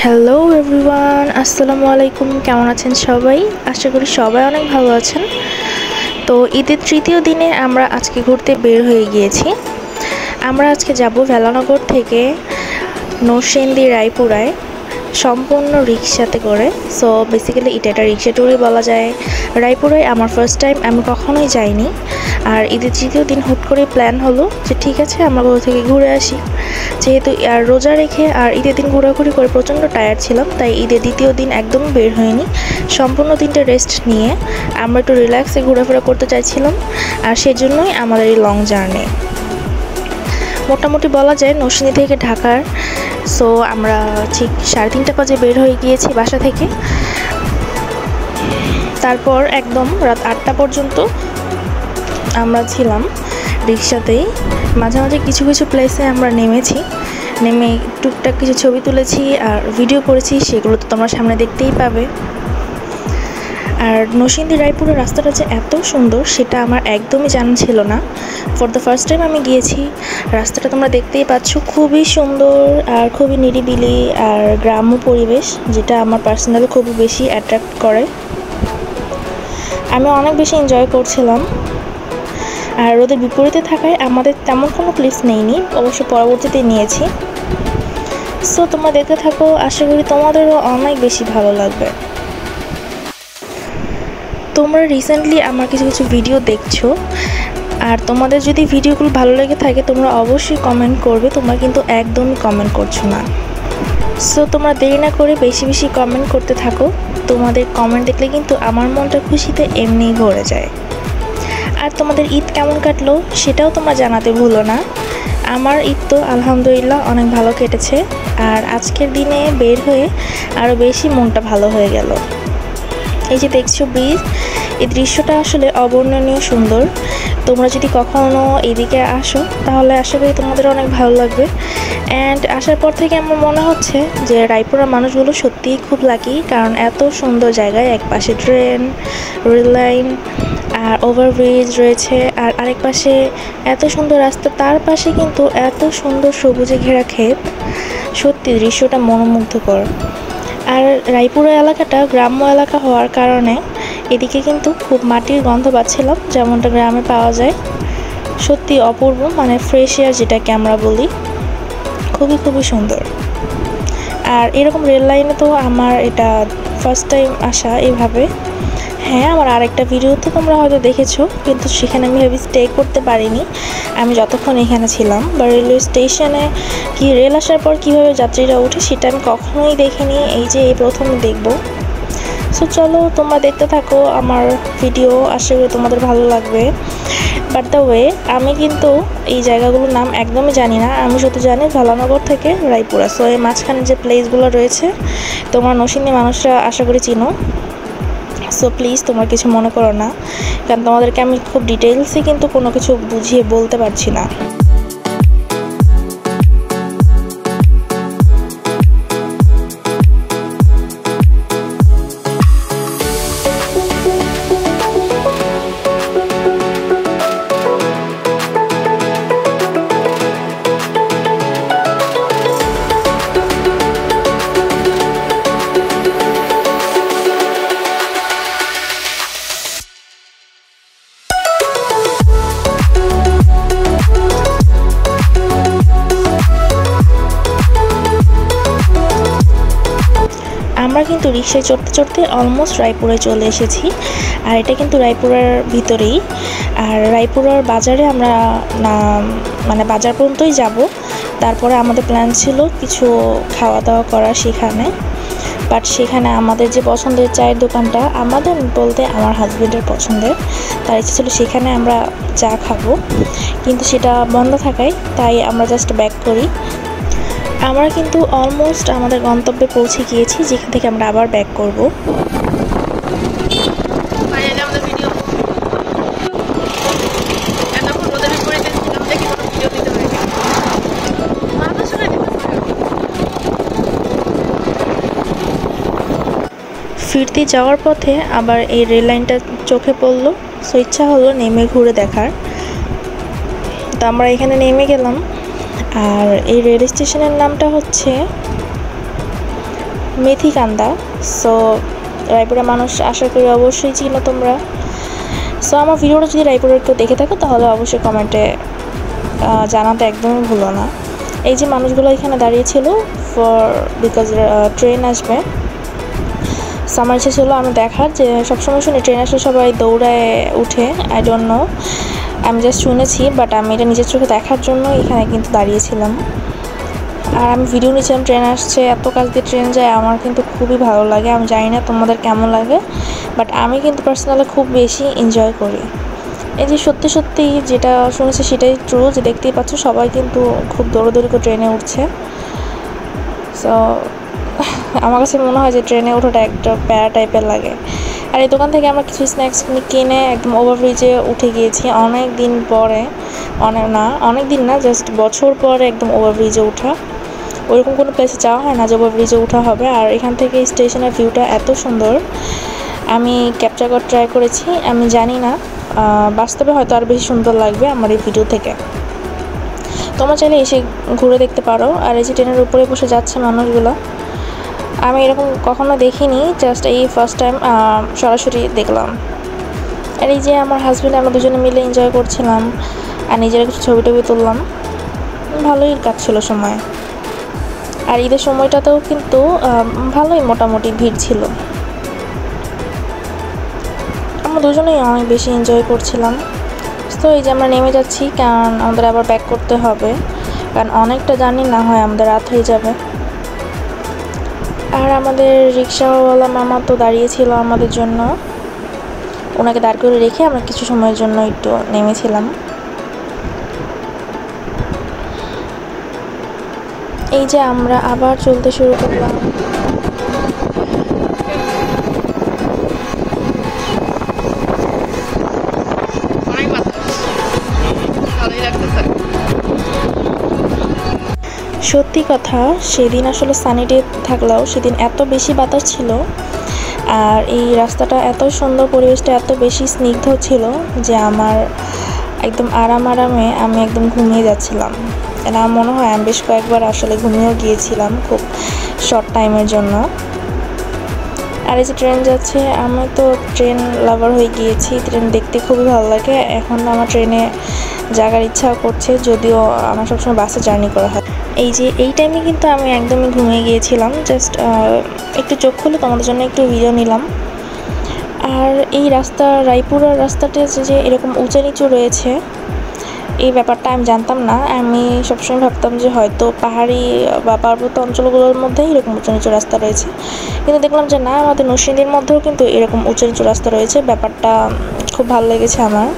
Hello everyone, আসসালামু আলাইকুম। কেমন আছেন সবাই? আশা করি সবাই অনেক ভালো আছেন। তো ঈদের তৃতীয় দিনে আমরা আজকে ঘুরতে বের হয়ে গিয়েছি। আমরা আজকে যাব ভেলানগর থেকে নরসিংদী রায়পুরায় সম্পূর্ণ রিক্সাতে করে। সো বেসিক্যালি এটা একটা রিক্সা ট্যুরই বলা যায়। রায়পুরায় আমার ফার্স্ট টাইম, আমি কখনোই যাইনি। আর ঈদের তৃতীয় দিন হুট করে প্ল্যান হলো যে ঠিক আছে আমরা কোথা থেকে ঘুরে আসি। যেহেতু আর রোজা রেখে আর ঈদের দিন ঘোরাঘুরি করে প্রচণ্ড টায়ার্ড ছিলাম, তাই ঈদের দ্বিতীয় দিন একদমই বের হয়নি। সম্পূর্ণ দিনটা রেস্ট নিয়ে আমরা একটু রিল্যাক্সে ঘোরাফেরা করতে চাইছিলাম, আর সেজন্যই আমাদের এই লং জার্নি। মোটামুটি বলা যায় নরসিংদী থেকে ঢাকার। সো আমরা ঠিক 3:30 বাজে বের হয়ে গিয়েছি বাসা থেকে। তারপর একদম রাত 8টা পর্যন্ত আমরা ছিলাম রিক্সাতেই। মাঝে মাঝে কিছু কিছু প্লেসে আমরা নেমে টুকটাক কিছু ছবি তুলেছি আর ভিডিও করেছি, সেগুলো তো তোমরা সামনে দেখতেই পাবে। আর নরসিংদী রায়পুরের রাস্তাটা যে এত সুন্দর সেটা আমার একদমই জানা ছিল না। ফর দ্য ফার্স্ট টাইম আমি গিয়েছি। রাস্তাটা তোমরা দেখতেই পাচ্ছ, খুবই সুন্দর আর খুবই নিরিবিলি আর গ্রাম্য পরিবেশ, যেটা আমার পার্সোনালি খুবই বেশি অ্যাট্রাক্ট করে। আমি অনেক বেশি এনজয় করছিলাম। আর রোদের বিপরীতে থাকায় আমাদের তেমন কোনো ক্লিপস নেইনি, অবশ্য পরবর্তীতে নিয়েছি। সো তোমরা দেখতে থাকো, আশা করি তোমাদেরও অনেক বেশি ভালো লাগবে। তোমরা রিসেন্টলি আমার কিছু কিছু ভিডিও দেখছো, আর তোমাদের যদি ভিডিওগুলো ভালো লেগে থাকে তোমরা অবশ্যই কমেন্ট করবে। তোমরা কিন্তু একদমই কমেন্ট করছো না। সো তোমরা দেরি না করে বেশি বেশি কমেন্ট করতে থাকো। তোমাদের কমেন্ট দেখলে কিন্তু আমার মনটা খুশিতে এমনিই ভরে যায়। আর তোমাদের ঈদ কেমন কাটলো সেটাও তোমরা জানাতে ভুলো না। আমার ঈদ তো আলহামদুলিল্লাহ অনেক ভালো কেটেছে, আর আজকের দিনে বের হয়ে আরও বেশি মনটা ভালো হয়ে গেল। এই যে দেখছো ব্রিজ, এই দৃশ্যটা আসলে অবর্ণনীয় সুন্দর। তোমরা যদি কখনো এদিকে আসো তাহলে আশা করি তোমাদের অনেক ভালো লাগবে। অ্যান্ড আসার পর থেকে আমার মনে হচ্ছে যে রায়পুরের মানুষগুলো সত্যিই খুব লাকি, কারণ এত সুন্দর জায়গায় একপাশে ট্রেন, রেল লাইন আর ওভারব্রিজ রয়েছে, আর আরেক পাশে এত সুন্দর রাস্তা, তার পাশে কিন্তু এত সুন্দর সবুজে ঘেরা ক্ষেত। সত্যি দৃশ্যটা মনোমুগ্ধকর। আর রায়পুরা এলাকাটা গ্রাম্য এলাকা হওয়ার কারণে এদিকে কিন্তু খুব মাটির গন্ধ পাচ্ছিলাম, যেমনটা গ্রামে পাওয়া যায়। সত্যি অপূর্ব, মানে ফ্রেশ এয়ার যেটাকে আমরা বলি, খুবই খুবই সুন্দর। আর এরকম রেল লাইনে তো আমার এটা ফার্স্ট টাইম আসা এভাবে। হ্যাঁ, আমার আরেকটা ভিডিওতে তোমরা হয়তো দেখেছো, কিন্তু সেখানে আমি ভেবে স্টে করতে পারিনি আমি যতক্ষণ এখানে ছিলাম। বা রেলওয়ে স্টেশনে কি রেল আসার পর কীভাবে যাত্রীরা ওঠে সেটা আমি কখনোই দেখিনি, এই যে এই প্রথম দেখব। সো চলো তোমরা দেখতে থাকো আমার ভিডিও, আশা করি তোমাদের ভালো লাগবে। বাট দ্য ওয়ে, আমি কিন্তু এই জায়গাগুলোর নাম একদমই জানি না। আমি শুধু জানি ভেলানগর থেকে রায়পুরা। সো এই মাঝখানে যে প্লেসগুলো রয়েছে তোমরা নরসিংদী মানুষরা আশা করি চিনো। সো প্লিজ তোমরা কিছু মনে করো না, কারণ তোমাদেরকে আমি খুব ডিটেলসে কিন্তু কোনো কিছু বুঝিয়ে বলতে পারছি না। আমরা কিন্তু রিক্সায় চড়তে চড়তে অলমোস্ট রায়পুরে চলে এসেছি। আর এটা কিন্তু রায়পুরার ভিতরেই। আর রায়পুরার বাজারে আমরা মানে বাজার পর্যন্তই যাব। তারপরে আমাদের প্ল্যান ছিল কিছু খাওয়া দাওয়া করার সেখানে। বাট সেখানে আমাদের যে পছন্দের চায়ের দোকানটা, আমাদের বলতে আমার হাজব্যান্ডের পছন্দের, তার ইচ্ছে ছিল সেখানে আমরা চা খাবো, কিন্তু সেটা বন্ধ থাকায় তাই আমরা জাস্ট ব্যাক করি। আমরা কিন্তু অলমোস্ট আমাদের গন্তব্যে পৌঁছে গিয়েছি, যেখান থেকে আমরা আবার ব্যাক করব। ফিরতে যাওয়ার পথে আবার এই রেল লাইনটা চোখে পড়লো, সো ইচ্ছা হলো নেমে ঘুরে দেখার। তো আমরা এখানে নেমে গেলাম। আর এই রেল স্টেশনের নামটা হচ্ছে মেথিকান্দা। সো রায়পুরের মানুষ আশা করি অবশ্যই চিনো তোমরা। সো আমার ভিডিওটা যদি রায়পুরের কেউ দেখে থাকো তাহলে অবশ্যই কমেন্টে জানাতে একদমই ভুলো না। এই যে মানুষগুলো এখানে দাঁড়িয়েছিল বিকজ ট্রেন আসবে। সো আমার ইচ্ছে ছিল আমি দেখার যে সবসময় শুনি ট্রেন আসলে সবাই দৌড়ায় উঠে, আই ডোন্ট নো, আমি জাস্ট শুনেছি, বাট আমি এটা নিজের চোখে দেখার জন্য এখানে কিন্তু দাঁড়িয়েছিলাম। আর আমি ভিডিও নিচ্ছিলাম, ট্রেন আসছে, এত কাছ দিয়ে ট্রেন যায়, আমার কিন্তু খুবই ভালো লাগে। আমি জানি না তোমাদের কেমন লাগে, বাট আমি কিন্তু পার্সোনালি খুব বেশি এনজয় করি। এই যে সত্যি সত্যি যেটা শুনেছি সেটাই ট্রু, যে দেখতেই পাচ্ছ সবাই কিন্তু খুব দৌড়দৌড়ি করে ট্রেনে উঠছে। সো আমার কাছে মনে হয় যে ট্রেনে ওঠাটা একটা প্যারা টাইপের লাগে। আর এই দোকান থেকে আমরা কিছু স্ন্যাক্স কিনে একদম ওভারব্রিজে উঠে গিয়েছি অনেক দিন পরে, অনেক দিন না, জাস্ট বছর পরে একদম ওভারব্রিজে ওঠা। ওইরকম কোনো প্লেসে যাওয়া হয় না যে ওভারব্রিজে ওঠা হবে। আর এখান থেকে স্টেশনের ভিউটা এত সুন্দর, আমি ক্যাপচার করে ট্রাই করেছি। আমি জানি না বাস্তবে হয়তো আর বেশি সুন্দর লাগবে আমার এই ভিডিও থেকে। তোমরা চাইলে এসে ঘুরে দেখতে পারো। আর এই যে ট্রেনের উপরে বসে যাচ্ছে মানুষগুলো, আমি এরকম কখনো দেখিনি, জাস্ট এই ফার্স্ট টাইম সরাসরি দেখলাম। আর এই যে আমার হাজব্যান্ড, আমরা দুজনে মিলে এনজয় করছিলাম আর নিজেরা কিছু ছবি টবি তুললাম, ভালোই কাটছিল সময়। আর ঈদের সময়টাতেও কিন্তু ভালোই মোটামুটি ভিড় ছিল। আমরা দুজনেই অনেক বেশি এনজয় করছিলাম। তো এই যে আমরা নেমে যাচ্ছি, কারণ আমাদের আবার ব্যাক করতে হবে, কারণ অনেকটা জার্নি না হয় আমাদের রাত হয়ে যাবে। আর আমাদের রিক্সাওয়ালা মামা তো দাঁড়িয়েছিল আমাদের জন্য, ওনাকে দাঁড় করে রেখে আমরা কিছু সময়ের জন্য একটু নেমেছিলাম। এই যে আমরা আবার চলতে শুরু করলাম। সত্যি কথা, সেদিন আসলে সানি ডে থাকলেও সেদিন এত বেশি বাতাস ছিল, আর এই রাস্তাটা এত সুন্দর, পরিবেশটা এত বেশি স্নিগ্ধ ছিল যে আমার একদম আরামে আমি একদম ঘুমিয়ে যাচ্ছিলাম। আমার মনে হয় আমি বেশ কয়েকবার আসলে ঘুমিয়েও গিয়েছিলাম খুব শর্ট টাইমের জন্য। আর এই যে ট্রেন যাচ্ছে, আমি তো ট্রেন লাভার হয়ে গিয়েছি, ট্রেন দেখতে খুবই ভালো লাগে। এখন আমার ট্রেনে জাগার ইচ্ছা করছে, যদিও আমার সবসময় বাসে জার্নি করা হয়। এই যে এই টাইমে কিন্তু আমি একদমই ঘুমিয়ে গিয়েছিলাম, জাস্ট একটু চোখ খুলে তোমাদের জন্য একটু ভিডিও নিলাম। আর এই রাস্তা, রায়পুরের রাস্তাটা যে এরকম উঁচু নিচু রয়েছে, এই ব্যাপারটা আমি জানতাম না। আমি সবসময় ভাবতাম যে হয়তো পাহাড়ি বা পার্বত্য অঞ্চলগুলোর মধ্যেই এরকম উঁচু নিচু রাস্তা রয়েছে, কিন্তু দেখলাম যে না, আমাদের নরসিংদীর মধ্যেও কিন্তু এরকম উঁচু নিচু রাস্তা রয়েছে। ব্যাপারটা খুব ভালো লেগেছে আমার।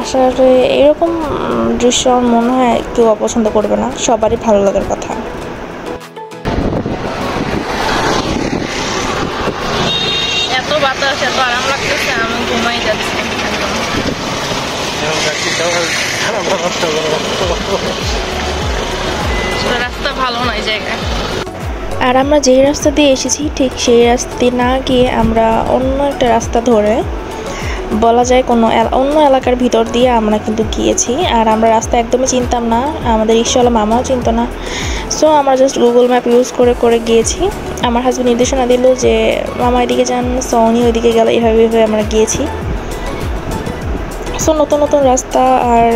আসলে এরকম দৃশ্য আমার মনে হয় কেউ অপছন্দ করবে না, সবারই ভালো লাগার কথা। এত বাতাস, এত আরাম লাগতেছে, আমি ঘুমাই যাচ্ছি। রাস্তা ভালো নয় জায়গায়। আর আমরা যেই রাস্তা দিয়ে এসেছি ঠিক সেই রাস্তা দিয়ে না গিয়ে আমরা অন্য একটা রাস্তা ধরে, বলা যায় অন্য এলাকার ভিতর দিয়ে আমরা কিন্তু গিয়েছি। আর আমরা রাস্তা একদমই চিনতাম না, আমাদের রিক্সাওয়ালা মামাও চিনতো না। সো আমরা জাস্ট গুগল ম্যাপ ইউজ করে গিয়েছি। আমার হাজব্যান্ড নির্দেশনা দিল যে মামা এদিকে যান, সো উনি ওইদিকে গেলে, এভাবে আমরা গিয়েছি। সো নতুন নতুন রাস্তা। আর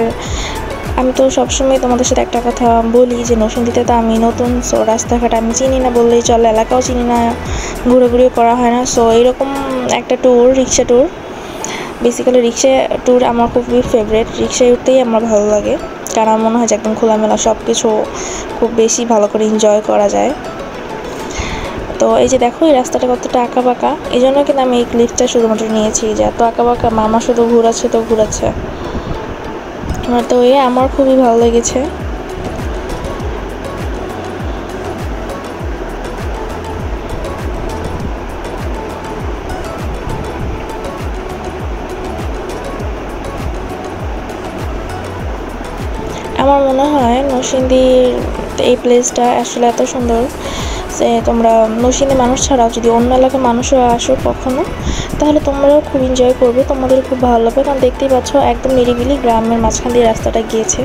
আমি তো সবসময় তোমাদের সাথে একটা কথা বলি যে নরসিংদীতে তো আমি নতুন, সো রাস্তাঘাট আমি চিনি না বললেই চলে, এলাকাও চিনি না, ঘুরেও করা হয় না। সো এইরকম একটা ট্যুর, রিক্সা ট্যুর, বেসিক্যালি রিক্সা ট্যুর আমার খুবই ফেভারিট। রিক্সায় উঠতেই আমার ভালো লাগে, কারণ আমার মনে হয় যে একদম খোলামেলা সব কিছু খুব বেশি ভালো করে এনজয় করা যায়। তো এই যে দেখো এই রাস্তাটা কতটা আঁকা বাঁকা, এই জন্য কিন্তু আমি এই ক্লিপটা শুধুমাত্র নিয়েছি যে এত আঁকা বাঁকা, মামা শুধু ঘুরাচ্ছে। তো আমার খুবই ভালো লেগেছে। আমার মনে হয় নরসিংদীর এই প্লেসটা আসলে এত সুন্দর যে তোমরা নরসিংদী মানুষ ছাড়াও যদি অন্য এলাকার মানুষরা আসো কখনো, তাহলে তোমরাও খুব এনজয় করবে, তোমাদের খুব ভালো লাগবে। কারণ দেখতেই পাচ্ছ একদম নিরিবিলি গ্রামের মাঝখান দিয়ে রাস্তাটা গিয়েছে,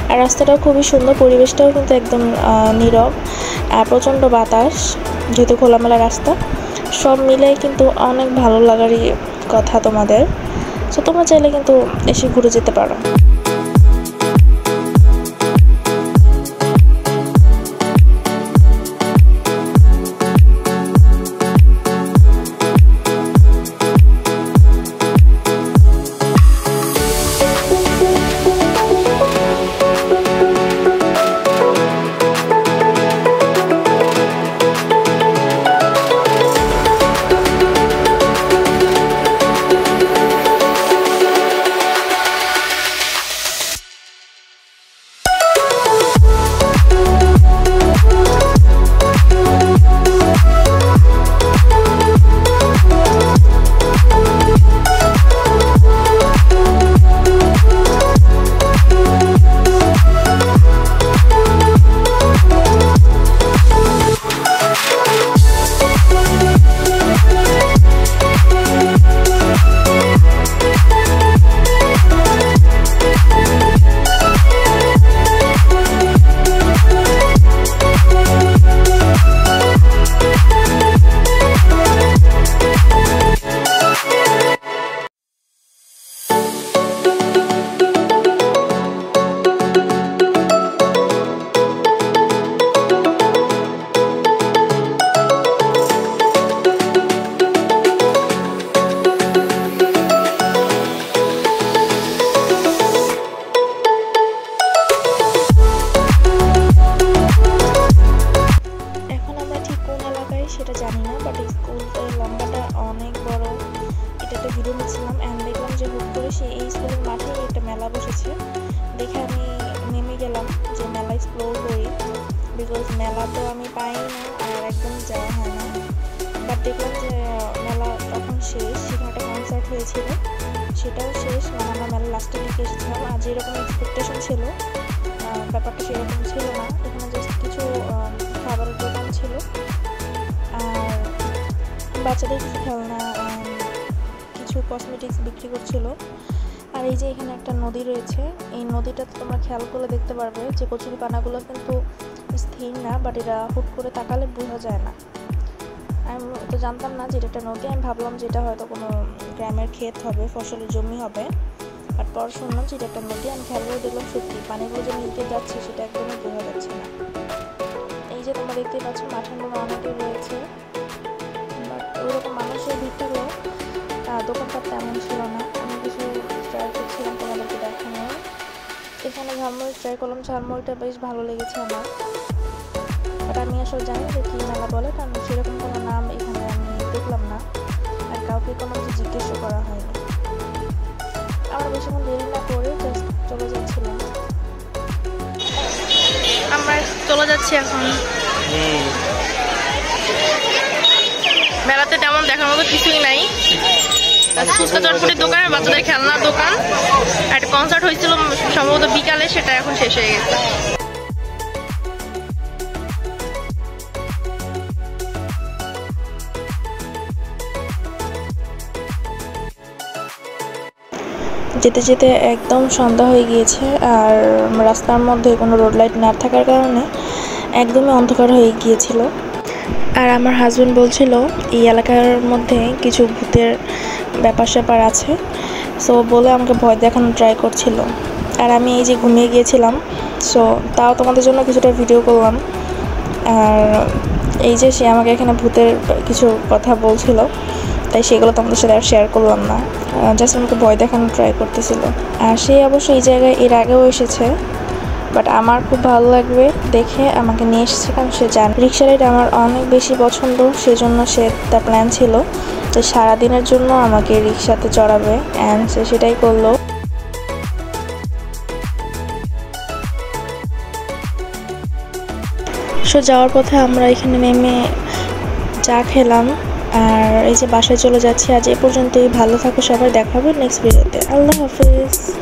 আর রাস্তাটাও খুবই সুন্দর, পরিবেশটাও কিন্তু একদম নীরব, আর প্রচণ্ড বাতাস। যেহেতু খোলামেলা রাস্তা, সব মিলে কিন্তু অনেক ভালো লাগারই কথা তোমাদের। সো তোমরা চাইলে কিন্তু এসে ঘুরে যেতে পারো। সেটা জানি না, বাট স্কুলটার লম্বাটা অনেক বড়। এটা একটা ভিডিও নিচ্ছিলাম অ্যান্ড দেখলাম যে হুট করে এই স্কুলের মাঠে একটা মেলা বসেছে। দেখে আমি নেমে গেলাম যে মেলা এক্সপ্লোর করি, বিকজ মেলা তো আমি পাই না আর একদম যাওয়া হয় না। বাট দেখলাম যে মেলা তখন শেষ, সেখানে একটা কনসার্ট হয়েছিল, সেটাও শেষ। মানে আমরা মেলার লাস্টের দিকে এসেছিলাম, আর যেরকম এক্সপেকটেশন ছিল ব্যাপারটা সেরকম ছিল না। এখানে জাস্ট কিছু খাবারের দোকান ছিল আর বাচ্চাদের কিছু খেলনা, কিছু কসমেটিক্স বিক্রি করছিল। আর এই যে এখানে একটা নদী রয়েছে, এই নদীটাতে তোমরা খেয়াল করে দেখতে পারবে যে কচুরি পানাগুলো কিন্তু স্থির না, বাট এরা হুট করে তাকালে বোঝা যায় না। আমি তো জানতাম না যে এটা একটা নদী, আমি ভাবলাম যে এটা হয়তো কোনো গ্রামের ক্ষেত হবে, ফসলের জমি হবে, বাট পর শুনলাম যে এটা একটা নদী। আমি খেয়াল করে দেখলাম সত্যি পানিগুলো যে নিচে যাচ্ছে সেটা একদমই বোঝা যাচ্ছে না। এই যে তোমরা দেখতে পাচ্ছ মাঠের মধ্যে অনেকেই রয়েছে, বাট ওইরকম মানুষের ভিড় থাকলেও দোকানপাট তেমন ছিল না। আমি কিছু ট্রাই করছিলাম তোমাদেরকে দেখানো। এখানে ঝালমুড়ি ট্রাই করলাম, ঝালমুড়িটা বেশ ভালো লেগেছে আমার, বাট আমি আসলে জানি যে কী মেলা বলে, কারণ সেরকম কোনো নাম এখানে আমি দেখলাম না আর কাউকে কোনো কিছু জিজ্ঞেসও করা হয়নি। আমরা বেশিক্ষণ দেরি না করে জাস্ট চলে যাচ্ছিলাম। আমরা চলে যাচ্ছি এখন। মেলাতে তেমন দেখার মতো কিছুই নাই, ফুচকা চটপটির দোকান, বাচ্চাদের খেলনার দোকান, একটা কনসার্ট হয়েছিল সম্ভবত বিকালে, সেটা এখন শেষ হয়ে গেছে। যেতে যেতে একদম সন্ধ্যা হয়ে গিয়েছে, আর রাস্তার মধ্যে কোনো রোড লাইট না থাকার কারণে একদমই অন্ধকার হয়ে গিয়েছিল। আর আমার হাজব্যান্ড বলছিল এই এলাকার মধ্যে কিছু ভূতের ব্যাপার স্যাপার আছে, সো বলে আমাকে ভয় দেখানো ট্রাই করছিল। আর আমি এই যে ঘুমিয়ে গিয়েছিলাম, সো তাও তোমাদের জন্য কিছুটা ভিডিও করলাম। আর এই যে সে আমাকে এখানে ভূতের কিছু কথা বলছিল, তাই সেগুলো তোমাদের সাথে আর শেয়ার করলাম না, জাস্ট আমাকে ভয় দেখানো ট্রাই করতেছিল। আর সে অবশ্য এই জায়গায় এর আগেও এসেছে, বাট আমার খুব ভালো লাগবে দেখে আমাকে নিয়ে এসেছে, কারণ সে জানে রিক্সা রাইড আমার অনেক বেশি পছন্দ, সেজন্য সে তার প্ল্যান ছিল যে সারাদিনের জন্য আমাকে রিক্সাতে চড়াবে, অ্যান্ড সে সেটাই করলো। সো যাওয়ার পথে আমরা এখানে নেমে চা খেলাম, আর এই যে বাসায় চলে যাচ্ছি। আজ এ পর্যন্তই, ভালো থাকো সবাই, দেখা হবে নেক্সট ভিডিওতে। আল্লাহ হাফিজ।